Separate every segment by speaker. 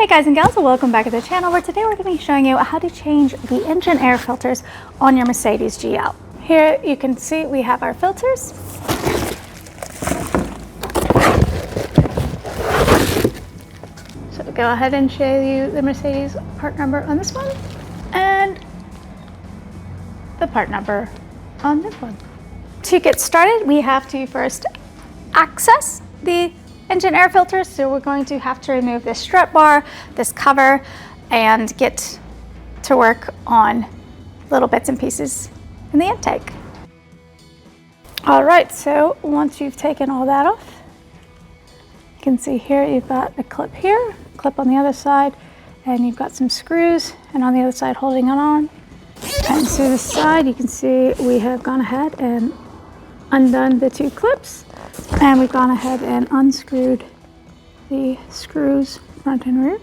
Speaker 1: guys and gals, welcome back to the channel where today we're going to be showing you how to change the engine air filters on your Mercedes GL. Here you can see we have our filters. So we'll go ahead and show you the Mercedes part number on this one and the part number on this one. To get started, we have to first access the engine air filter, so we're going to have to remove this strut bar, this cover, and get to work on little bits and pieces in the intake. All right, so once you've taken all that off, you can see here you've got a clip here, clip on the other side, and you've got some screws, and on the other side holding it on. And to the side, you can see we have gone ahead and undone the two clips. And we've gone ahead and unscrewed the screws front and rear.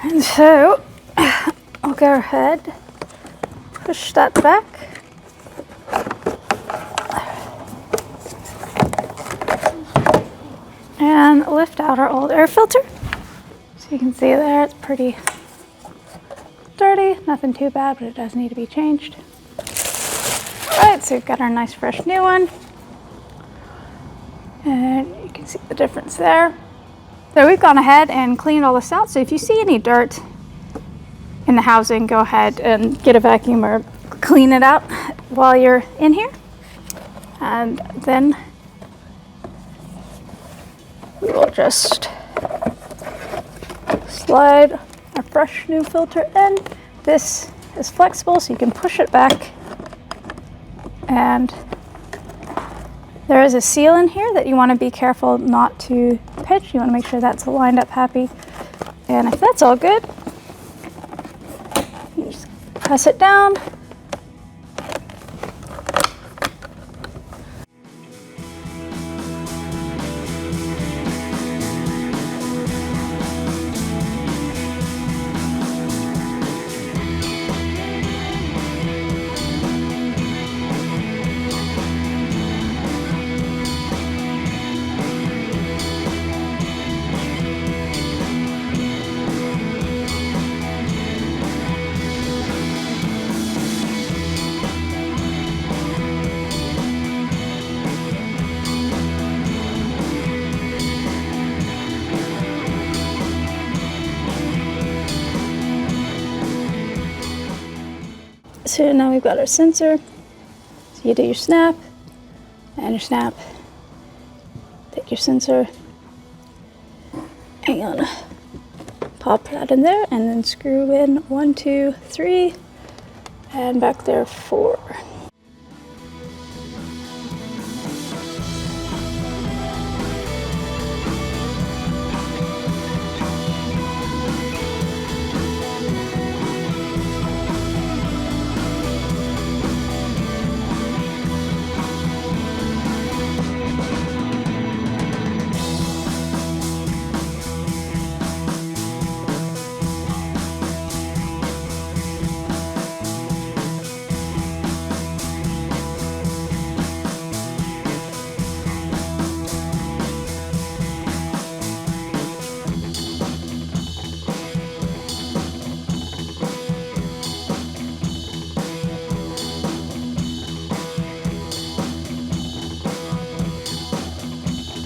Speaker 1: And so I'll go ahead, push that back. And lift out our old air filter. So you can see there, it's pretty dirty, nothing too bad, but it does need to be changed. All right, so we've got our nice fresh new one. And you can see the difference there. So we've gone ahead and cleaned all this out. So if you see any dirt in the housing, go ahead and get a vacuum or clean it out while you're in here. And then we will just slide our fresh new filter in. This is flexible, so you can push it back, and there is a seal in here that you want to be careful not to pitch. You want to make sure that's lined up happy. And if that's all good, you just press it down. So now we've got our sensor. So you do your snap and your snap. Take your sensor and you're gonna pop that in there and then screw in 1, 2, 3, and back there 4.